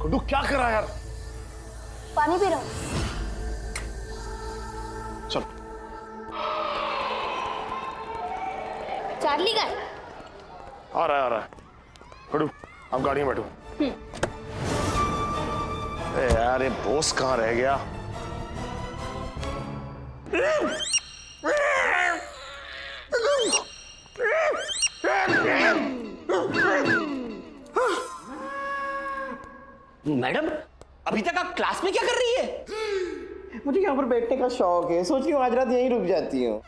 गुड्डू क्या कर रहा है यार? पानी पी रहा हूँ। चल। चार्ली का है? आ रहा है। गुड्डू आप गाड़ी में बैठो। यार ये बॉस कहाँ रह गया? मैडम अभी तक आप क्लास में क्या कर रही है? मुझे यहाँ पर बैठने का शौक है, सोच रही हूँ आज रात यहीं रुक जाती हूँ।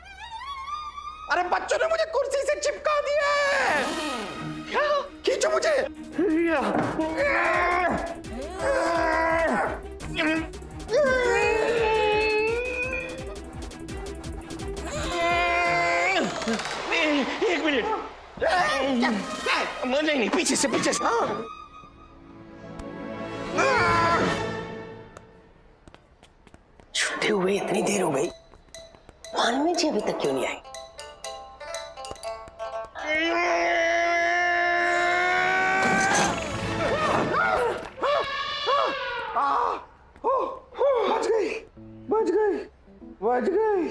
अरे बच्चों ने मुझे कुर्सी से चिपका दिया है। क्या? खींचो मुझे। एक मिनट। नहीं, पीछे से। छूटे हुए इतनी देर हो गई, मानवी जी अभी तक क्यों नहीं आई? बच गई।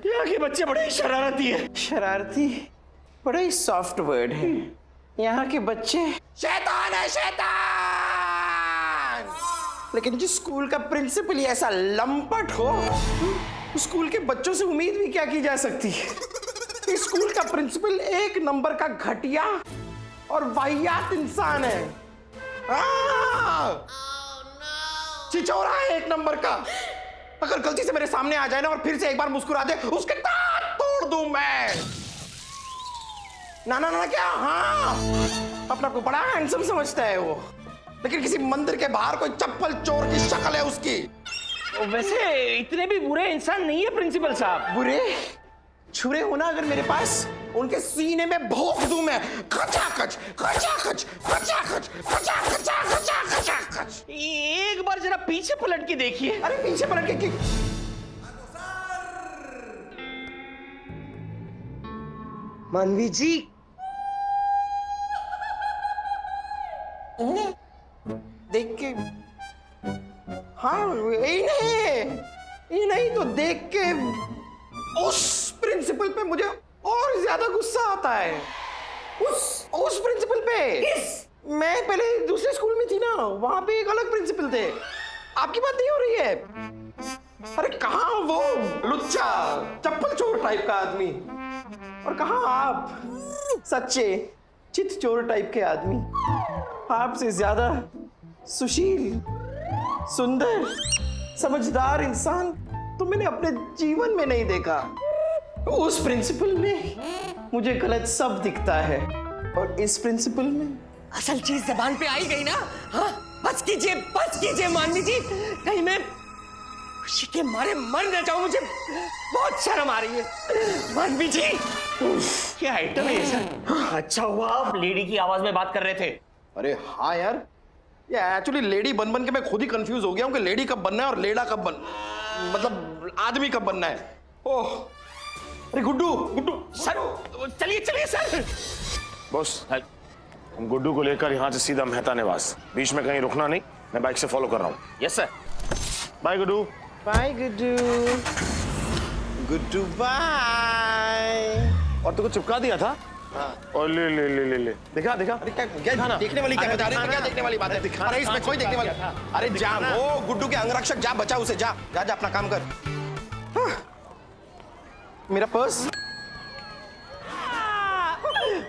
यहाँ के बच्चे बड़े ही शरारती है। शरारती बड़ा ही सॉफ्ट वर्ड है। यहाँ के बच्चे शैतान है, शैतान। लेकिन जिस स्कूल का प्रिंसिपल ही ऐसा लंपट हो, उस स्कूल के बच्चों से उम्मीद भी क्या की जा सकती है? इस स्कूल का प्रिंसिपल एक नंबर का घटिया और वाहियात इंसान है। चिचोरा है एक नंबर का। अगर गलती से मेरे सामने आ जाए ना और फिर से एक बार मुस्कुरा दे, उसके दांत तोड़ दूं मैं। ना क्या? हाँ, अपने आप को बड़ा हैंडसम समझता है वो, लेकिन किसी मंदिर के बाहर कोई चप्पल चोर की शक्ल है उसकी। वैसे इतने भी बुरे इंसान नहीं है प्रिंसिपल साहब। बुरे छुरे होना अगर मेरे पास, उनके सीने में भोंक दूं मैं। खचाखच खचाखच खचाखच खचाखच खचाखच। एक बार जरा पीछे पलट के देखिए। अरे पीछे पलट के मानवी जी, देख के, हाँ ये नहीं तो देख के उस प्रिंसिपल पे मुझे और ज्यादा गुस्सा आता है। उस प्रिंसिपल पे। मैं पहले दूसरे स्कूल में थी ना, वहां पे एक अलग प्रिंसिपल थे। आपकी बात नहीं हो रही है? अरे कहाँ वो लुच्चा चप्पल चोर टाइप का आदमी, और कहाँ आप सच्चे चित चोर टाइप के आदमी। आपसे ज्यादा सुशील, सुंदर, समझदार इंसान तो मैंने अपने जीवन में नहीं देखा। उस प्रिंसिपल में मुझे गलत सब दिखता है, और इस प्रिंसिपल में असल चीज जबान पे आई गई ना। हाँ, बस कीजिए मानवी जी, कहीं मैं खुशी के मारे मर न जाऊं। मुझे बहुत शर्म आ रही है मानवी जी। क्या आइटम है ये सर? अच्छा हुआ आप लेडी की आवाज में बात कर रहे थे। अरे हाँ यार, ये एक्चुअली लेडी बन बन के मैं खुद ही कंफ्यूज हो गया हूँ कि लेडी कब बनना है और लेडा कब मतलब आदमी कब बनना है। ओह, अरे गुड्डू सर चलिए सर। बॉस हम गुड्डू को लेकर यहाँ से सीधा मेहता निवास, बीच में कहीं रुकना नहीं। मैं बाइक से फॉलो कर रहा हूँ। Yes sir. Bye Guddu. Bye Guddu bye. और तुमको चिपका दिया था? हाँ। और ले देखा। अरे क्या देखने वाली क्या बता रहे हैं? क्या देखने वाली बात है? अरे इसमें कोई देखने वाली। अरे जा, वो गुड्डू के अंगरक्षक, जा बचा उसे। जा अपना काम कर। मेरा पर्स।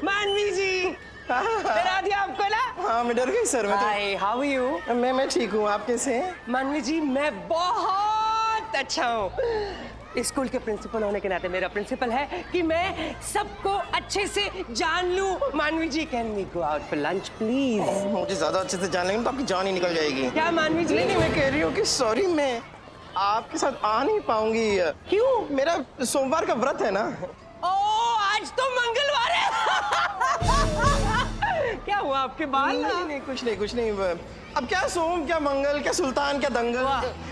मानवी जी, डरा दिया आपको ना? हाँ मैं डर गई sir. Hi, how are you? मैं ठीक हूँ, आप कैसे हैं? मानवी जी मैं बहुत अच्छा हूँ। स्कूल के प्रिंसिपल होने के नाते मेरा प्रिंसिपल है कि मैं सबको अच्छे से जान लूं। Manvi ji, can we go out for lunch please? मुझे ज्यादा अच्छे से जान लेंगे तो आपकी जान ही निकल जाएगी। क्या मानवी जी? नहीं, मैं कह रही हूँ कि सॉरी, मैं आपके साथ आ नहीं पाऊंगी। क्यों? मेरा सोमवार का व्रत है ना। ओ, आज तो मंगलवार है। क्या हुआ आपके बाल? नहीं, कुछ नहीं। अब क्या सोम, क्या मंगल, क्या सुल्तान, क्या दंगल,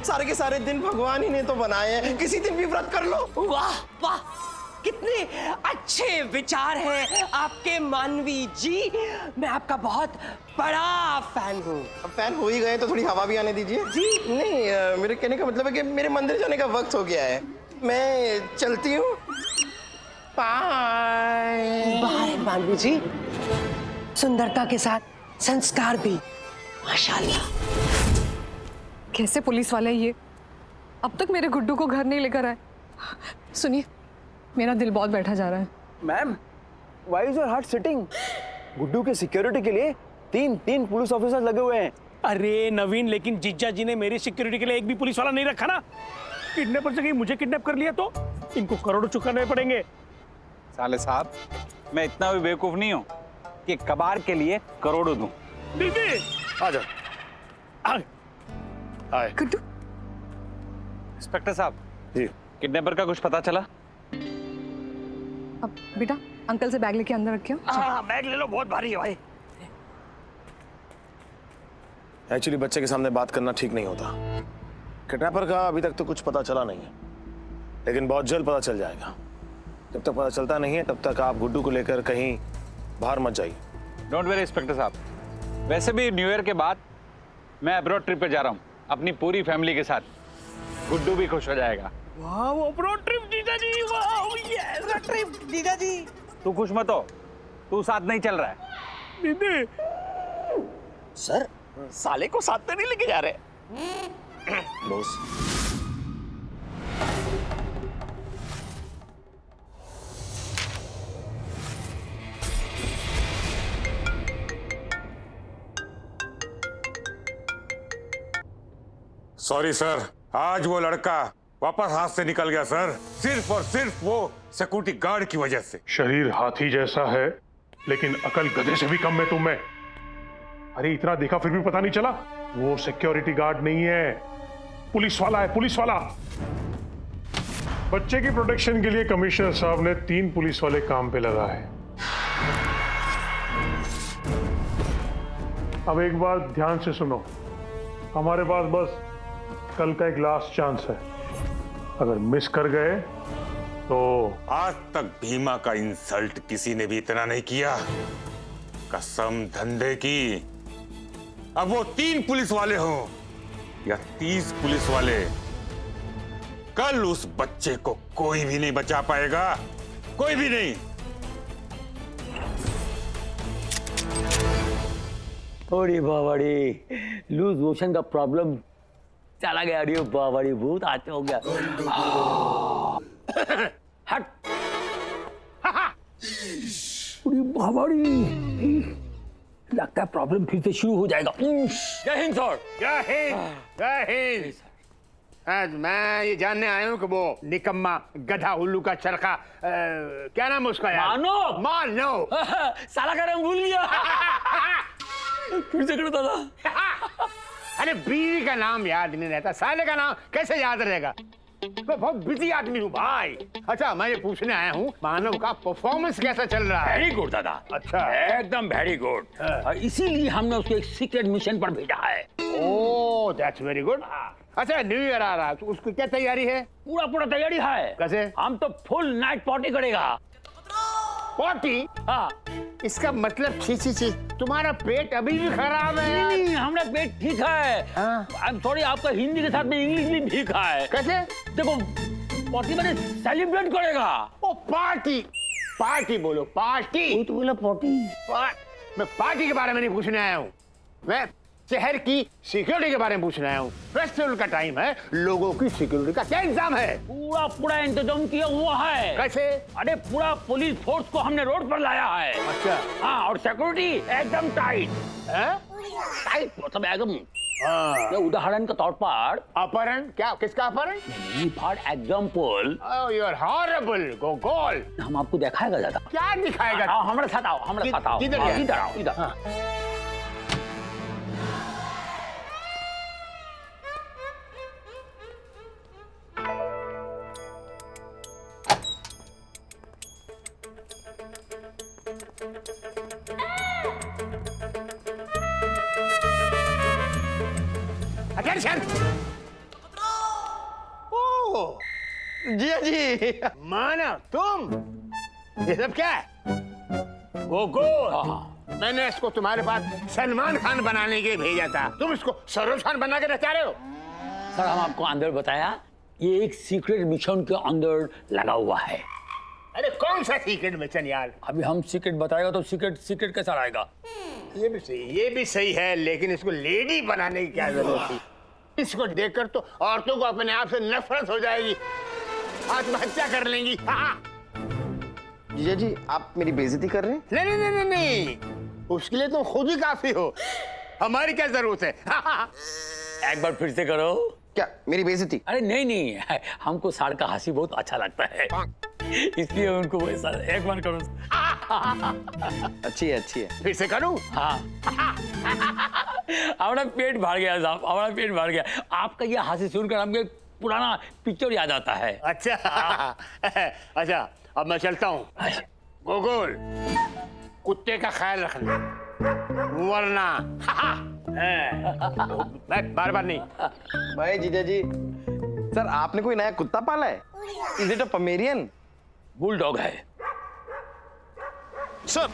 सारे के सारे दिन भगवान ही ने तो बनाए हैं। किसी दिन भी व्रत कर लो। वाह वाह, कितने अच्छे विचार हैं आपके मानवी जी। मैं आपका बहुत बड़ा फैन हूँ। अब फैन हो ही गए तो थोड़ी हवा भी आने दीजिए। जी। नहीं, मेरे कहने का मतलब है कि मेरे मंदिर जाने का वक्त हो गया है। मैं चलती हूँ। बाय। बाय मानवी जी। सुंदरता के साथ संस्कार भी, माशाल्लाह। कैसे पुलिस वाले ये अब तक मेरे गुड्डू को घर नहीं लेकर आए। सुनिए, मेरा दिल बहुत बैठा जा रहा है। Ma'am, why is your heart sitting? Guddu के सिक्योरिटी के लिए तीन पुलिस ऑफिसर लगे हुए हैं। अरे नवीन, लेकिन जीजा जी ने मेरी सिक्योरिटी के लिए एक भी पुलिस वाला नहीं रखा ना। किडनैपर से कहीं मुझे किडनैप कर लिया तो इनको करोड़ों चुकाने पड़ेंगे। साले साहब, मैं इतना भी बेवकूफ नहीं हूँ कि कबाड़ के लिए करोड़ों दूं। दीदी आ जाओ। आए। गुड्डू, इंस्पेक्टर साहब, जी। किडनैपर का कुछ पता चला? अब बेटा अंकल से बैग लेके अंदर रखियो। हाँ, बैग ले लो, बहुत भारी है भाई। एक्चुअली बच्चे के सामने बात करना ठीक नहीं होता। किडनैपर का अभी तक तो कुछ पता चला नहीं है, लेकिन बहुत जल्द पता चल जाएगा। जब तक पता चलता नहीं है तब तक आप गुड्डू को लेकर कहीं बाहर मत जाइए। डोंट वेरी इंस्पेक्टर साहब। वैसे भी न्यू ईयर के बाद मैं अब्रॉड ट्रिप पे जा रहा हूँ अपनी पूरी फैमिली के साथ। गुड्डू भी खुश हो जाएगा। वाह, वो रोड ट्रिप जीजा जी, वाह यस। रोड ट्रिप जीजा जी। तू खुश मत हो, तू साथ नहीं चल रहा है। दीदी सर, साले को साथ में नहीं लेके जा रहे। बॉस, सॉरी सर, आज वो लड़का वापस हाथ से निकल गया सर, सिर्फ और सिर्फ वो सिक्योरिटी गार्ड की वजह से। शरीर हाथी जैसा है लेकिन अकल गधे से भी कम है तुम में। अरे इतना देखा फिर भी पता नहीं चला? वो सिक्योरिटी गार्ड नहीं है, पुलिस वाला है, पुलिस वाला। बच्चे की प्रोटेक्शन के लिए कमिश्नर साहब ने 3 पुलिस वाले काम पे लगा है। अब एक बात ध्यान से सुनो, हमारे पास बस कल का एक लास्ट चांस है। अगर मिस कर गए तो आज तक भीमा का इंसल्ट किसी ने भी इतना नहीं किया, कसम धंधे की। अब वो 3 पुलिस वाले हों या 30 पुलिस वाले, कल उस बच्चे को कोई भी नहीं बचा पाएगा, कोई भी नहीं। थोड़ी बावड़ी लूज मोशन का प्रॉब्लम चला गया। अरे बावड़ी बहुत आते हो गया। हट। अरे बावड़ी, लगता है प्रॉब्लम फिर से शुरू हो जाएगा। जय हिंद सर। जय हिंद, जय हिंद। आज मैं ये जानने आया हूँ कि वो निकम्मा गधा उल्लू का चरखा, क्या नाम है उसका यार? मानो। मानो। साला का रंग भूल गया। फिर से करो दादा। अरे बीवी का नाम याद नहीं रहता, साले का नाम कैसे याद रहेगा? मैं बहुत बिजी आदमी हूँ भाई। अच्छा, मैं ये पूछने आया हूँ मानव का परफॉर्मेंस कैसा चल रहा है? वेरी गुड दादा। अच्छा, एकदम वेरी गुड। और इसीलिए हमने उसको एक सीक्रेट मिशन पर भेजा है। Oh that's very good. अच्छा, न्यू ईयर आ रहा है तो उसकी क्या तैयारी है? पूरा तैयारी है। कैसे? हम तो फुल नाइट पार्टी करेगा। पार्टी? हाँ। इसका मतलब छी, तुम्हारा पेट अभी भी खराब है यार। नहीं, हमारा पेट ठीक है। आई एम सॉरी, आपका हिंदी के साथ में इंग्लिश भी ठीक है। कैसे? देखो, पार्टी मैंने सेलिब्रेट करेगा। ओ पार्टी, पार्टी बोलो, पार्टी। वो तो बोला पार्टी। मैं पार्टी के बारे में नहीं पूछने आया हूँ, मैं शहर की सिक्योरिटी के बारे में पूछने आया हूँ। फेस्टिवल का टाइम है, लोगों की सिक्योरिटी का क्या इंतजाम है? पूरा इंतजाम किया हुआ है। कैसे? अरे पूरा पुलिस फोर्स को हमने रोड पर लाया है। अच्छा। हाँ, और सिक्योरिटी एकदम टाइट है। टाइट मतलब एकदम। हाँ। उदाहरण के तौर पर अपहरण? क्या, किसका अपहरण? For example, you are horrible Gogol. हम आपको दिखाएगा ज्यादा। क्या दिखाएगा? हाँ, हमारे साथ आओ, हमारे साथ आओ। किधर? इधर आओ, इधर। Attention! ओह, जिया जी। मानव तुम, ये सब क्या है? गोगो, मैंने इसको तुम्हारे पास सलमान खान बनाने के लिए भेजा था, तुम इसको सरोज खान बना के रचा रहे हो। सर हम आपको अंदर बताया, ये एक सीक्रेट मिशन के अंदर लगा हुआ है। अरे कौन सा सीक्रेट मिशन यार? अभी हम सीक्रेट बताएगा तो सीक्रेट सीक्रेट कैसा रहेगा? ये भी सही है, लेकिन इसको लेडी बनाने की क्या जरूरत थी? इसको देखकर तो औरतों को अपने आप से नफरत हो जाएगी, आत्महत्या कर लेंगी। हाँ। जिया जी आप मेरी बेइज्जती कर रहे हैं? नहीं नहीं नहीं नहीं नहीं, उसके लिए तुम खुद ही काफी हो, हमारी क्या जरूरत है? हाँ। एक बार फिर से करो। क्या मेरी बेइज्जती? अरे नहीं नहीं, हमको सर का हंसी बहुत अच्छा लगता है, इसलिए उनको वैसा एक बार करो। अच्छी है। फिर से करूं? हाँ। हमारा पेट भर गया साहब, हमारा पेट भर गया। आपका ये हंसी सुनकर हमको एक पुराना पिक्चर याद आता है। अच्छा अच्छा, अब मैं चलता हूँ। गोगोल, कुत्ते का ख्याल रखना, वरना बार बार नहीं। भाई जीजा जी, सर आपने कोई नया कुत्ता पाला है? Is it a Pomeranian? Bulldog है। सर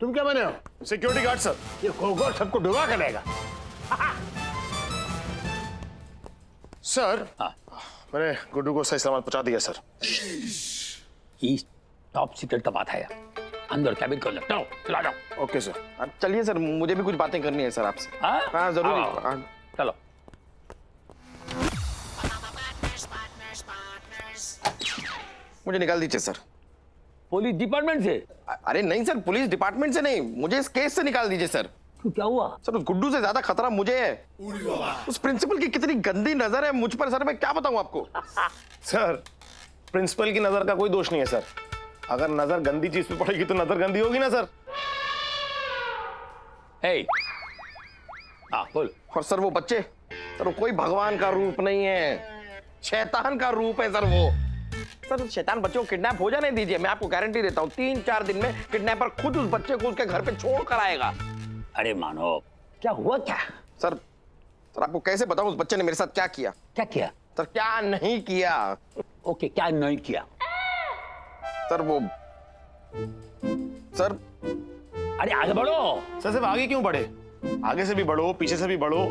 तुम क्या बने हो? Security guard sir. ये गोगोल सबको डुबा कर लेगा। सर मैंने गुड्डू को सही सलामत पहुंचा दिया सर। ये टॉप सीक्रेट का बात है, अंदर कैबिन को चलो, चला जाओ। Okay sir. अब चलिए सर, मुझे भी कुछ बातें करनी है सर आपसे। हाँ जरूर। चलो। मुझे निकाल दीजिए सर। पुलिस डिपार्टमेंट से? अरे नहीं सर, पुलिस डिपार्टमेंट से नहीं, मुझे इस केस से निकाल दीजिए सर। क्यों, क्या हुआ? सर उस गुड्डू से ज्यादा खतरा मुझे है। उस प्रिंसिपल की कितनी गंदी नजर है मुझ पर सर, मैं क्या बताऊं आपको। सर प्रिंसिपल की नजर का कोई दोष नहीं है सर, अगर नजर गंदी चीज पे पड़ेगी तो नजर गंदी होगी ना सर। बोल। और सर वो बच्चे, सर वो कोई भगवान का रूप नहीं है, शैतान का रूप है सर वो। सर शैतान बच्चों को किडनैप हो जाने दीजिए, मैं आपको गारंटी देता हूँ 3-4 दिन में किडनैपर खुद उस बच्चे को उसके घर पे छोड़ कर आएगा। अरे मानो, क्या हुआ क्या? सर आपको कैसे बताऊं उस बच्चे ने मेरे साथ क्या किया? क्या किया? सर क्या नहीं किया। ओके, क्या नहीं किया? सर वो सर अरे आगे बढ़ो। सर सिर्फ आगे क्यों बढ़े, आगे से भी बढ़ो, पीछे से भी बढ़ो,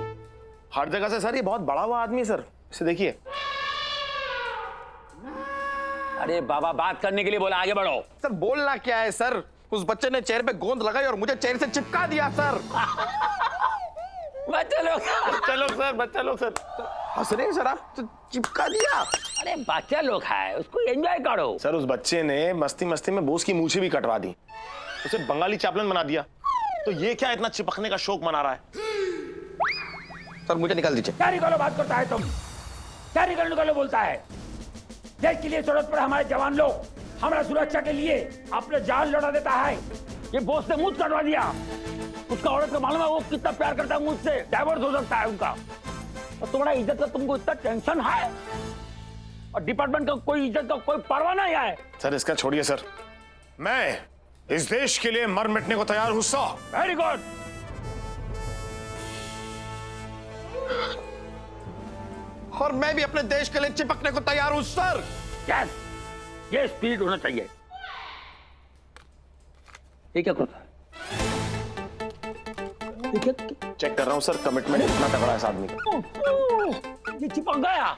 हर जगह से। सर ये बहुत बड़ा हुआ आदमी है सर, इसे देखिए। अरे बाबा, बात करने के लिए बोला, आगे बढ़ो। सर बोलना क्या है सर, उस बच्चे ने चेयर पे गोंद लगाई और मुझे चेयर से चिपका दिया सर। बच्चा लोग, बच्चा लोग सर हंस रहे हैं सर आप, तो चिपका दिया। अरे बच्चा लोग है, उसको एंजॉय करो। सर उस बच्चे ने मस्ती मस्ती में बोस की मूछें भी कटवा दी, उसे बंगाली चापलन बना दिया, तो ये क्या इतना चिपकने का शौक मना रहा है? सर मुझे निकाल दीजिए। क्या निकालो बात करता है तुम, क्या निकालो बोलता है? देश के लिए जरूरत पर हमारे जवान लोग हमारा सुरक्षा के लिए अपने जान लौटा देता है, ये बॉस ने मुझ कटवा दिया। उसका औरत को मालूम है वो कितना प्यार करता है मुझसे, डाइवोर्स हो सकता है उनका। और तुम्हारा इज्जत का तुमको इतना टेंशन है, और डिपार्टमेंट का कोई इज्जत का कोई परवाह नहीं है। सर इसका छोड़िए सर, मैं इस देश के लिए मर मिटने को तैयार हूं सर। Very good. और मैं भी अपने देश के लिए चिपकने को तैयार हूं सर। यस, ये स्पीड होना चाहिए। ये क्या करता है? चेक कर रहा हूं सर, कमिटमेंट इतना तगड़ा है इस आदमी का। ये चिपक गया।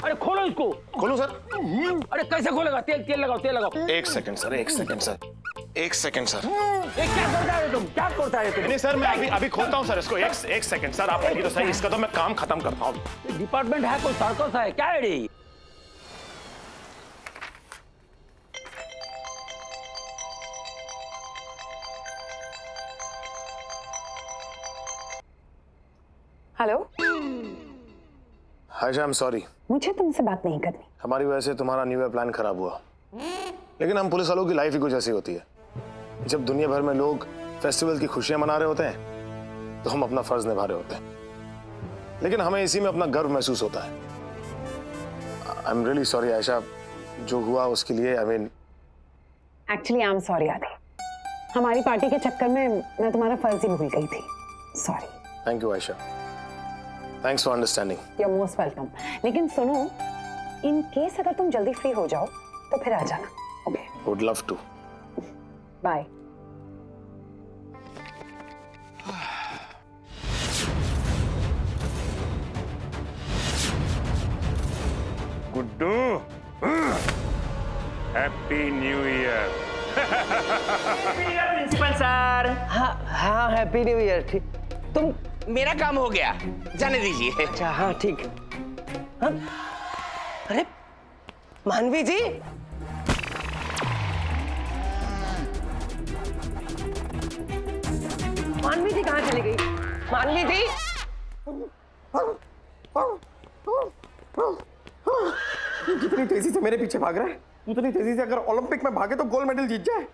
अरे खोलो इसको। खोलो सर। अरे कैसे खोलेगा? तेल लगाओ। एक सेकंड सर। ये क्या करता है तुम? नहीं सर, मैं अभी खोलता हूं सर इसको। एक सेकंड सर, आप तो सही, इसका तो मैं काम खत्म करता हूं। डिपार्टमेंट है कोई सर्कस है क्या है? Hello. Hi, I am sorry, मुझे तुमसे बात नहीं करनी। हमारी वजह से तुम्हारा न्यू ईयर प्लान खराब हुआ, लेकिन हम पुलिस वालों की लाइफ ही कुछ ऐसी होती है। जब दुनिया भर में लोग फेस्टिवल की खुशियां मना रहे होते हैं तो हम अपना फर्ज निभा रहे होते हैं, लेकिन हमें इसी में अपना गर्व महसूस होता है। I am really sorry Ayesha, जो हुआ उसके लिए। एक्चुअली आई एम सॉरी आदि, हमारी पार्टी के चक्कर में मैं तुम्हारा फर्ज ही भूल गई थी। Sorry. Thank you Ayesha, thanks for understanding. You are most welcome. लेकिन सुनो, इन केस अगर तुम जल्दी फ्री हो जाओ तो फिर आ जाना। Okay, would love to. Bye. Guddu, happy new year. Principal sir. हाँ हाँ, हैप्पी न्यू ईयर। ठीक, तुम, मेरा काम हो गया, जाने दीजिए। अच्छा हाँ ठीक। हाँ? अरे मानवी जी, मानवी जी कहाँ चली गई? मानवी जी, जितनी तेजी से मेरे पीछे भाग रहा है उतनी तेजी से अगर ओलंपिक में भागे तो गोल्ड मेडल जीत जाए।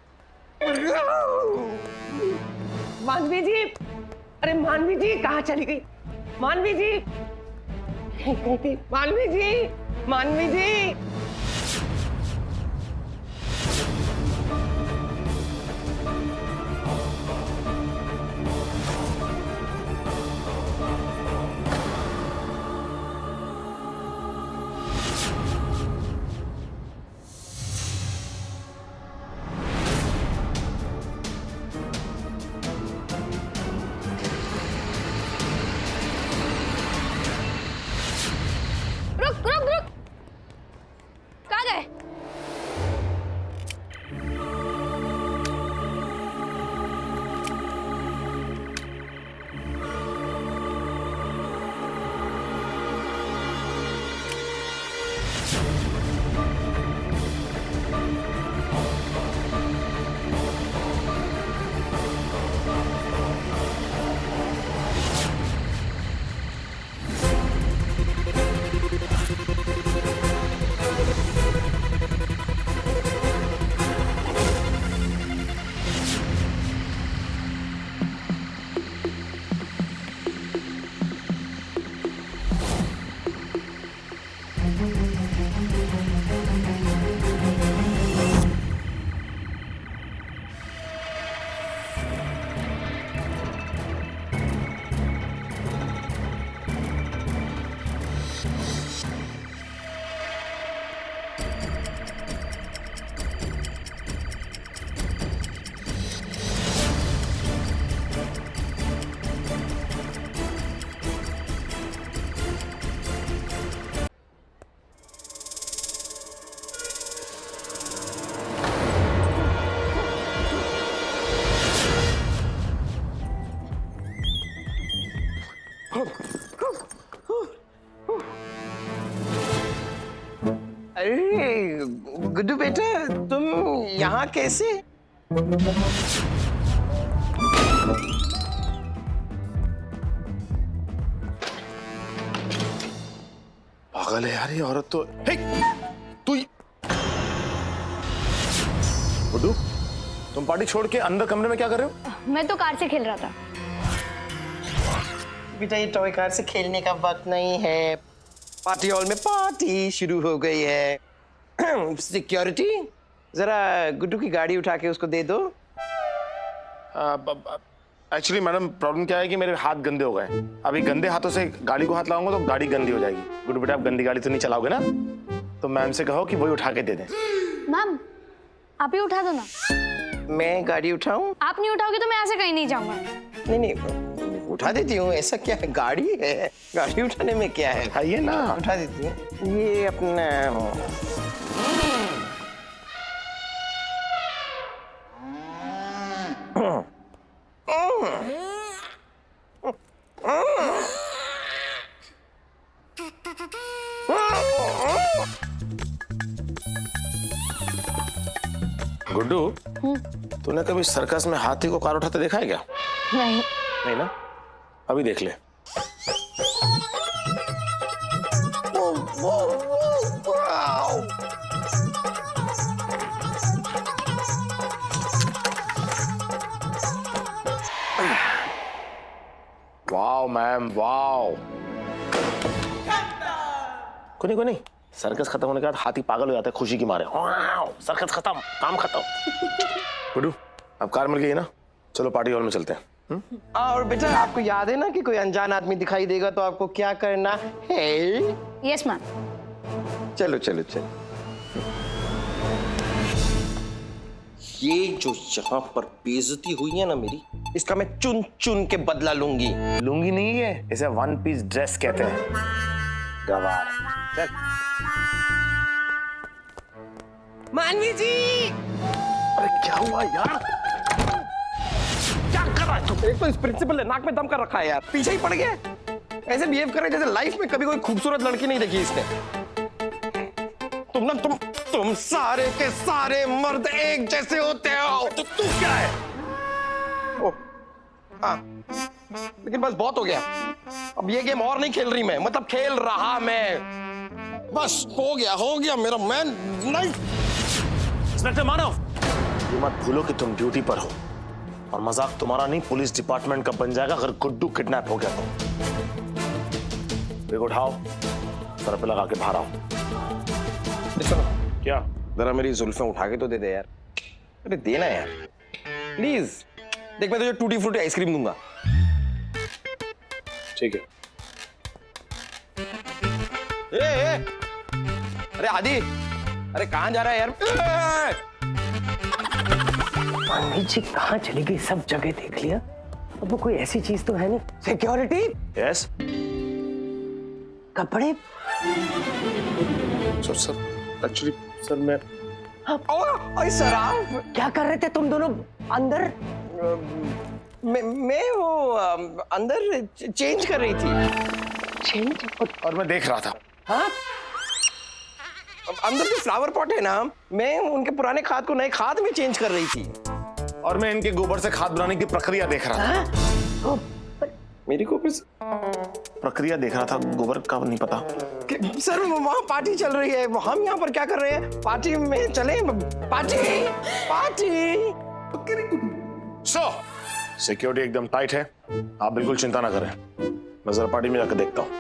मानवी जी, अरे मानवी जी कहाँ चली गई? मानवी जी, मानवी जी, मानवी जी। रुक रुक रुक, कहाँ गए? अरे गुड्डू बेटा, तुम यहाँ कैसे? पागल है यार ये औरत तो। हे, तू गुड्डू, तुम पार्टी छोड़ के अंदर कमरे में क्या कर रहे हो? मैं तो कार से खेल रहा था। बेटा ये टॉय कार से खेलने का वक्त नहीं है। पार्टी हॉल में पार्टी शुरू हो गई है। सिक्योरिटी, जरा गुड्डू की गाड़ी उठा के उसको दे दो। एक्चुअली मैडम प्रॉब्लम क्या है कि मेरे हाथ गंदे हो गए। अभी गंदे हाथों से गाड़ी को हाथ लगाऊंगा तो गाड़ी गंदी हो जाएगी। गुड्डू बेटा, आप गंदी गाड़ी तो नहीं चलाओगे ना? तो मैम से कहो कि वही उठा के दे दें। मैम, आप ही उठा दो ना। मैं गाड़ी उठाऊं? आप नहीं उठाओगे तो मैं यहाँ से कहीं नहीं जाऊंगा। नहीं नहीं, उठा देती हूँ। ऐसा क्या है, गाड़ी है, गाड़ी उठाने में क्या है? आइए ना, उठा देती हूँ। ये अपना गुड्डू, तूने कभी सर्कस में हाथी को कार उठाते देखा है क्या? नहीं। नहीं ना? अभी देख ले। Wow ma'am, wow. कोई नहीं, सर्कस खत्म होने के बाद हाथी पागल हो जाता है खुशी की मारे। सर्कस खत्म, काम खत्म। गुड्डू, अब कार मिल गई ना, चलो पार्टी हॉल में चलते हैं। और बेटा, आपको याद है ना कि कोई अनजान आदमी दिखाई देगा तो आपको क्या करना है? Yes ma'am. चलो चलो चलो। ये जो यहाँ पर बेइज्जती हुई है ना मेरी, इसका मैं चुन चुन के बदला लूंगी। लुंगी नहीं है, इसे वन पीस ड्रेस कहते हैं। गवार। चल। मानवी जी, अरे क्या हुआ यार? क्या कर रहा है तू? एक तो इस प्रिंसिपल ने नाक में दम कर रखा है यार, पीछे ही पड़ गया। ऐसे बिहेव कर रहे जैसे लाइफ में कभी कोई खूबसूरत लड़की नहीं देखी इसने। तुम सारे के सारे मर्द एक जैसे होते हो। तू क्या है? ओह, हाँ, लेकिन बस बहुत हो गया। अब ये गेम और नहीं खेल रही मैं, मतलब खेल रहा मैं। बस हो गया मेरा मैन। नहीं इंस्पेक्टर मानव, ये मत भूलो कि तुम ड्यूटी पर हो और मजाक तुम्हारा नहीं पुलिस डिपार्टमेंट का बन जाएगा अगर गुड्डू किडनैप हो गया तो। देखो उठाओ, सर पे लगा के बाहर आओ। सुनो, क्या? जरा मेरी जुल्फें उठा के तो दे दे यार। अरे देना यार प्लीज। देख मैं तुझे टूटी फ्रूटी आइसक्रीम दूंगा। ठीक है। ए, अरे आदि, अरे कहाँ जा रहा है यार? मानवी जी कहाँ चली गई? सब जगह देख लिया, अब वो कोई ऐसी चीज तो है नहीं। सिक्योरिटी? यस कपड़े? सर एक्चुअली सर मैं सर आप क्या कर रहे थे तुम दोनों अंदर? मैं वो अंदर चेंज कर रही थी। चेंज? और मैं देख रहा था। हाँ? अंदर जो फ्लावर पॉट है ना, मैं उनके पुराने खाद को नए खाद में चेंज कर रही थी। और मैं इनके गोबर से खाद बनाने की प्रक्रिया देख रहा था। हाँ? मेरी गोबर से प्रक्रिया देख रहा था, गोबर का नहीं पता। सर वहाँ पार्टी चल रही है, हम यहाँ पर क्या कर रहे हैं? पार्टी में चले? Party party. सो सिक्योरिटी एकदम टाइट है, आप बिल्कुल चिंता ना करें। मैं जरा पार्टी में जाकर देखता हूँ।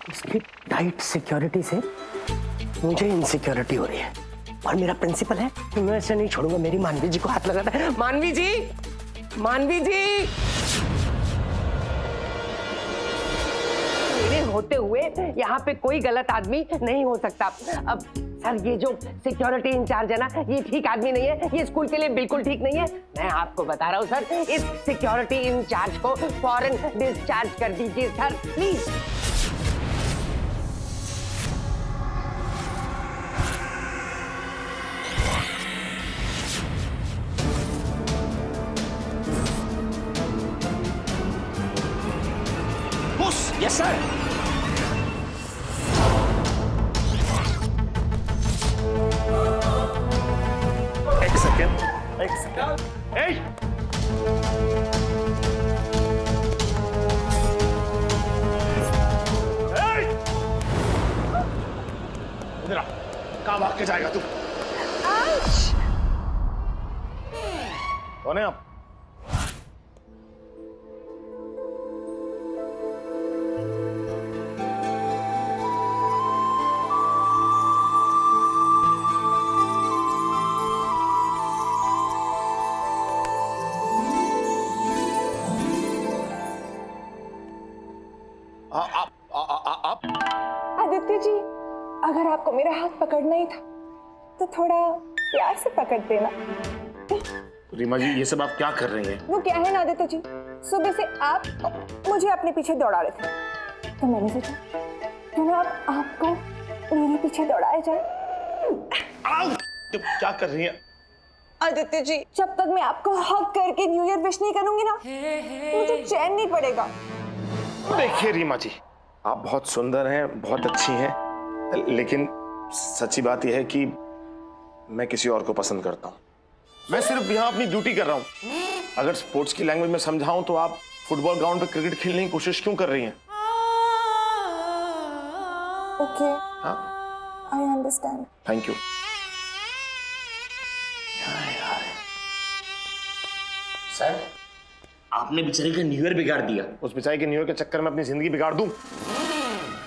इसकी टाइट सिक्योरिटी से मुझे इनसिक्योरिटी हो रही है और मेरा प्रिंसिपल है कि मैं ऐसे नहीं छोड़ूंगा। मेरी मानवी जी को हाथ लगाता है। मानवी जी, मानवी जी, मेरे होते हुए यहाँ पे कोई गलत आदमी नहीं हो सकता। अब सर ये जो सिक्योरिटी इंचार्ज है ना, ये ठीक आदमी नहीं है, ये स्कूल के लिए बिल्कुल ठीक नहीं है। मैं आपको बता रहा हूँ सर, इस सिक्योरिटी इंचार्ज को फौरन डिस्चार्ज कर दीजिए सर, प्लीज। Yes sir. एक सेकेंड। इधर आ, कहाँ भाग के जाएगा तू? कौन है आप? आप? आदित्य जी, अगर आपको मेरा हाथ पकड़ना ही था तो थोड़ा प्यार से पकड़ देना। रीमा जी, ये सब आप क्या कर रही हैं? वो क्या है ना आदित्य जी, सुबह से आप मुझे अपने पीछे दौड़ा रहे थे, तो मैंने सोचा क्यों ना आपको मेरे पीछे दौड़ाया जाए। तुम क्या कर रही हैं? आदित्य जी, जब तक मैं आपको हक करके न्यू ईयर विश नहीं करूंगी ना, मुझे चैन नहीं पड़ेगा। देखिए रीमा जी, आप बहुत सुंदर हैं, बहुत अच्छी हैं, लेकिन सच्ची बात यह है कि मैं किसी और को पसंद करता हूँ। मैं सिर्फ यहाँ अपनी ड्यूटी कर रहा हूँ। अगर स्पोर्ट्स की लैंग्वेज में समझाऊं तो आप फुटबॉल ग्राउंड पे क्रिकेट खेलने की कोशिश क्यों कर रही हैं? ओके, हाँ, I understand. Thank you. Sir, आपने बेचारे का न्यू ईयर बिगाड़ दिया। उस बेचारे के न्यू ईयर के चक्कर में अपनी जिंदगी बिगाड़ दूं?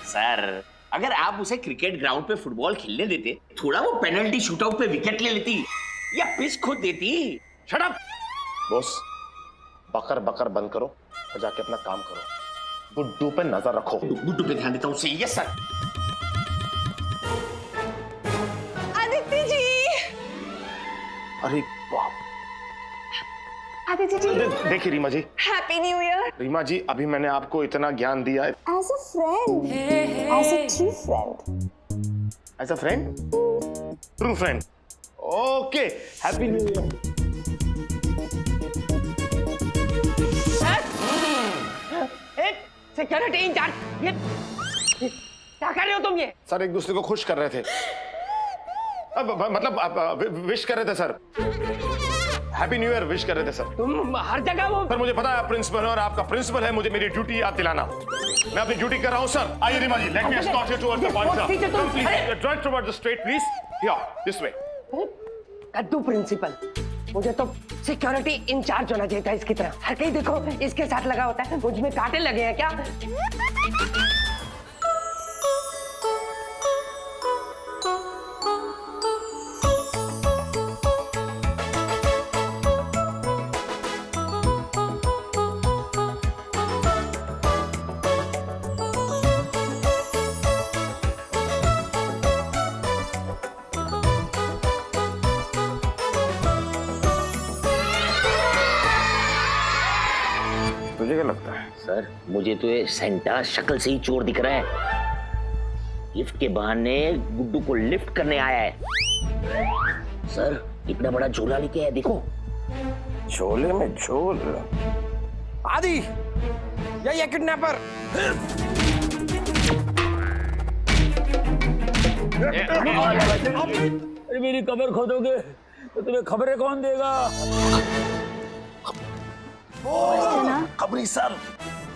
सर, अगर आप उसे क्रिकेट ग्राउंड पे फुटबॉल खेलने देते, थोड़ा वो पेनल्टी शूटआउट पे विकेट ले लेती या पिच खुद देती। Shut up! बॉस, बकर बकर बंद करो और जाके अपना काम करो। गुड्डू पे नजर रखो। गुड्डू पे ध्यान देता हूँ। Yes sir. आदित्य जी, अरे बाप। आदित्य जी, देखिए Reema ji, happy new year. Reema ji, अभी मैंने आपको इतना ज्ञान दिया है। As a friend, as a true friend, as a friend, true friend. Okay, happy new year. Security incharge, ये क्या कर रहे हो तुम? ये सर एक दूसरे को खुश कर रहे थे, मतलब विश कर रहे थे sir. Happy new year wish कर रहे थे सर। तुम हर जगह वो। सर मुझे पता है आप प्रिंसिपल हो और आपका प्रिंसिपल है मुझे मेरी ड्यूटी याद दिलाना। मैं अपनी ड्यूटी कर रहा हूं सर। आइए Reema ji, let me escort you towards the point sir. Come please, drive towards the straight please. Here, this way. कद्दू प्रिंसिपल, मुझे तो सिक्योरिटी इंचार्ज होना चाहिए था इसकी तरह। हर कहीं देखो इसके साथ लगा होता है। मुझ में कांटे लगे हैं क्या? तुझे क्या लगता है? सर मुझे तो ये सेंटा शक्ल से ही चोर दिख रहा है। लिफ्ट के बहाने गुड्डू को लिफ्ट करने आया है। सर इतना बड़ा झोला लेके आया, देखो। झोले में झोल। आदि, ये किडनैपर। अरे मेरी कब्र खोदोगे तो तुम्हें खबरें कौन देगा? खबरी सर,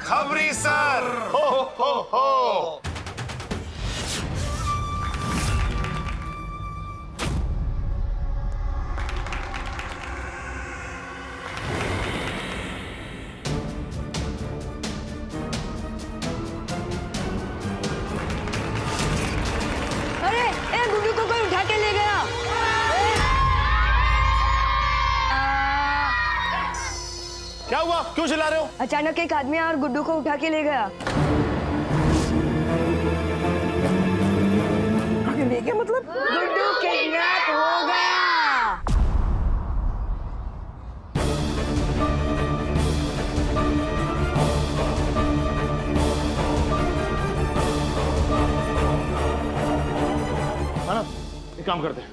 खबरी सर। हो हो हो। अरे ए गुड्डू को कोई उठा के ले गया। क्या हुआ? क्यों चिल्ला रहे हो? अचानक एक आदमी आया और गुड्डू को उठा के ले गया। ले गया मतलब? गुड्डू किडनैप हो गया। एक काम करते हैं,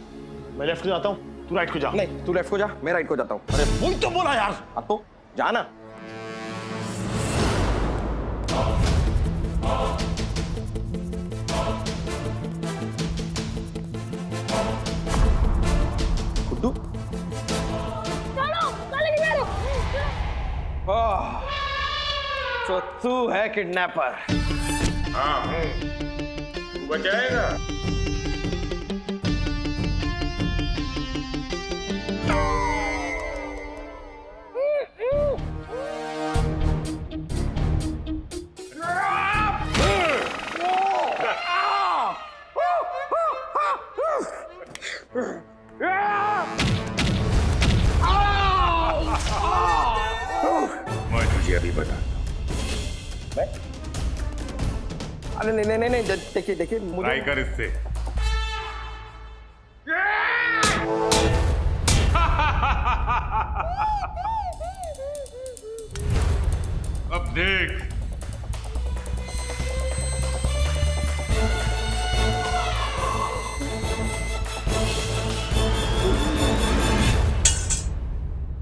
मैं लेफ्ट को जाता हूँ, तू राइट को जा। नहीं, तू लेफ्ट को जा, मैं राइट को जाता हूँ। अरे वही तो बोला यार। अब तो जाना। गुड्डू, तो तू है किडनैपर? हाँ हूँ। तू बचाएगा? मैं तुझे अभी बताता हूँ। अरे नहीं नहीं नहीं, देखिए देखिए मुझे ट्राई कर इससे। अब देख।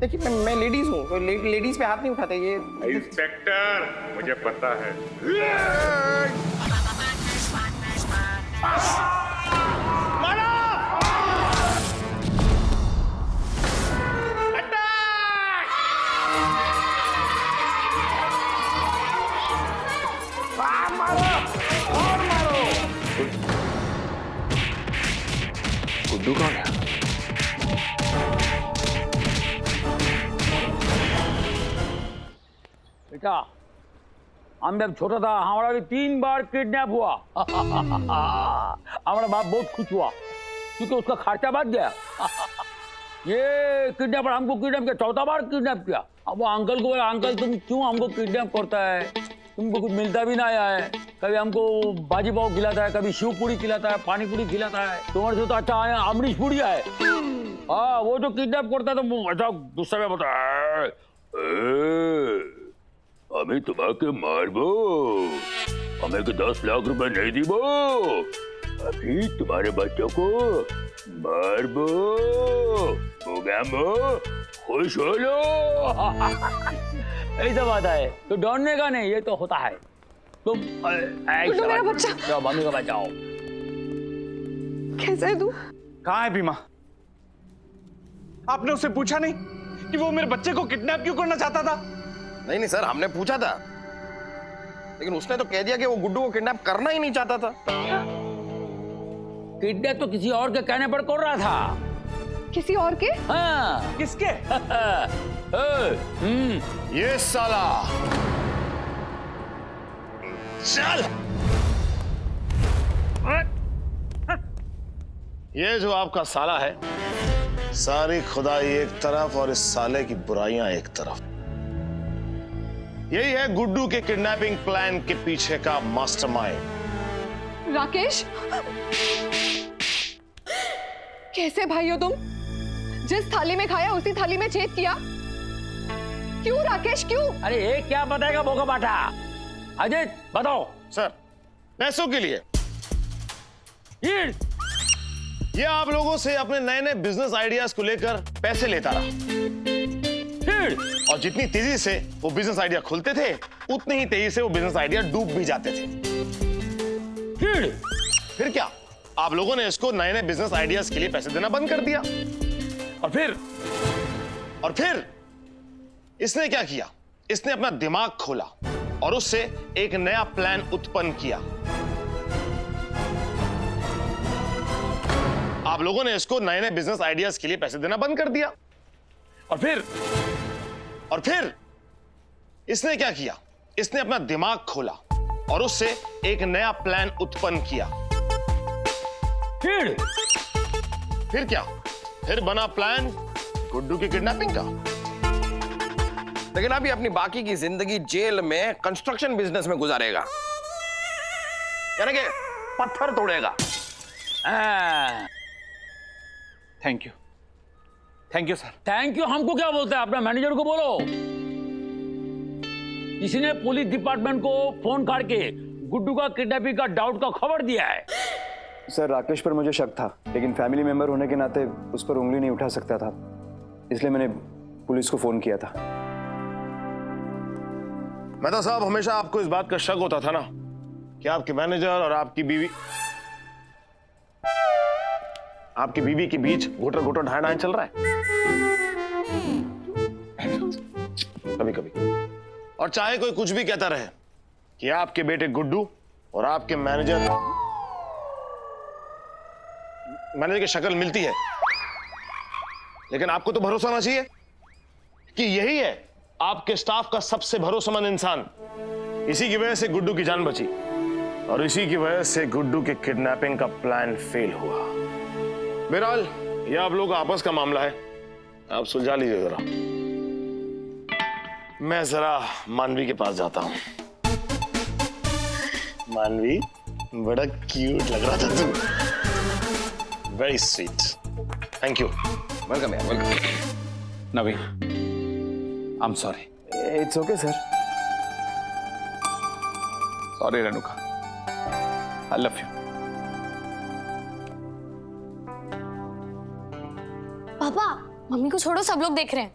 देखिए मैं लेडीज हूँ, तो लेडीज पे हाथ नहीं उठाते ये। इंस्पेक्टर, मुझे पता है। गुड्डू कौन है? बेटा, हम जब छोटा था हमारा भी 3 बार किडनैप हुआ। हमारा बाप बहुत खुश हुआ क्योंकि उसका खर्चा बच गया। ये किडनैपर हमको किडनैप किया, 4था बार किडनैप किया। अब वो अंकल को बोला, अंकल तुम क्यों हमको किडनैप करता है? तुमको कुछ मिलता भी ना आया है। कभी हमको भाजी पाव खिलाता है, कभी शिव पूरी खिलाता है, पानी पूरी खिलाता है। तुम्हारे से तो अच्छा आया अमरीश पूरी है। हाँ, वो जो किडनैप करता है तो अच्छा गुस्सा में बता हमें तुम्हारे मारबो, हमें को 10 लाख रुपए नहीं दीबो, अभी तुम्हारे बच्चों को मारबो, खुश हो लो। ऐसा बात है तो डरने का नहीं, ये तो होता है। तुम गुड्डू मेरा बच्चा, जाओ मम्मी का बचाओ। कैसा है तू? कहाँ है भीमा? आपने उससे पूछा नहीं कि वो मेरे बच्चे को किडनैप क्यों करना चाहता था? नहीं सर, हमने पूछा था, लेकिन उसने तो कह दिया कि वो गुड्डू को किडनैप करना ही नहीं चाहता था। किडनैप तो किसी और के कहने पर कर रहा था। किसी और के? हाँ। किसके? ये साला चल। ये जो आपका साला है, सारी खुदाई एक तरफ और इस साले की बुराइयां एक तरफ। यही है गुड्डू के किडनैपिंग प्लान के पीछे का मास्टरमाइंड। राकेश, कैसे भाई हो तुम? जिस थाली में खाया उसी थाली में छेद किया। क्यों राकेश, क्यों? अरे ये क्या बताएगा भोगा बाटा? अजय बताओ। सर, पैसों के लिए। ये आप लोगों से अपने नए नए बिजनेस आइडियाज को लेकर पैसे लेता रहा, और जितनी तेजी से वो बिजनेस आइडिया खुलते थे, उतनी ही तेजी से वो बिजनेस आइडिया डूब भी जाते थे। फिर क्या, आप लोगों ने इसको नए नए बिजनेस आइडियाज के लिए पैसे देना बंद कर दिया। और फिर इसने क्या किया? इसने अपना दिमाग खोला और उससे एक नया प्लान उत्पन्न किया। आप लोगों ने इसको नए नए बिजनेस आइडियाज के लिए पैसे देना बंद कर दिया। और फिर इसने क्या किया? इसने अपना दिमाग खोला और उससे एक नया प्लान उत्पन्न किया। फिर क्या? फिर बना प्लान गुड्डू की किडनैपिंग का। लेकिन अभी अपनी बाकी की जिंदगी जेल में कंस्ट्रक्शन बिजनेस में गुजारेगा, यानी कि पत्थर तोड़ेगा। Thank you sir. Thank you हमको क्या बोलता है? अपना मैनेजर को बोलो। इसने पुलिस डिपार्टमेंट को फोन करके गुड्डू का किडनैपिंग का डाउट का खबर दिया है। सर, राकेश पर मुझे शक था, लेकिन फैमिली मेंबर होने के नाते उस पर उंगली नहीं उठा सकता था, इसलिए मैंने पुलिस को फोन किया था। मेहता साहब, हमेशा आपको इस बात का शक होता था ना कि आपके मैनेजर और आपकी बीवी के बीच घुटर घुटर ढाई ढाई चल रहा है कभी कभी। और चाहे कोई कुछ भी कहता रहे कि आपके बेटे गुड्डू और आपके मैनेजर की शक्ल मिलती है, लेकिन आपको तो भरोसा होना चाहिए कि यही है आपके स्टाफ का सबसे भरोसेमंद इंसान। इसी की वजह से गुड्डू की जान बची और इसी की वजह से गुड्डू के किडनैपिंग का प्लान फेल हुआ। बहरहाल ये आप लोगों का आपस का मामला है, आप सुलझा लीजिए जरा। मैं जरा मानवी के पास जाता हूं। मानवी, बड़ा क्यूट लग रहा था तू। Very sweet. Thank you. Welcome यार, welcome. Navi, I am sorry. It's okay sir. Sorry Renuka, I love you. पापा, मम्मी को छोड़ो, सब लोग देख रहे हैं।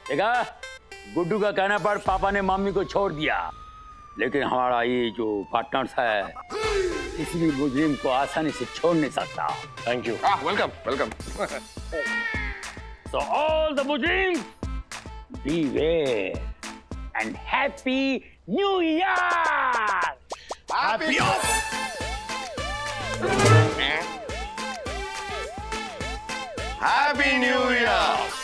देखा, गुड्डू का कहना पर पापा ने मम्मी को छोड़ दिया, लेकिन हमारा ये जो पार्टनर्स है, किसी मुजरिम को आसानी से छोड़ नहीं सकता। Thank you. Welcome, welcome. So all the Muslims, beware and Happy New Year! Happy New Year!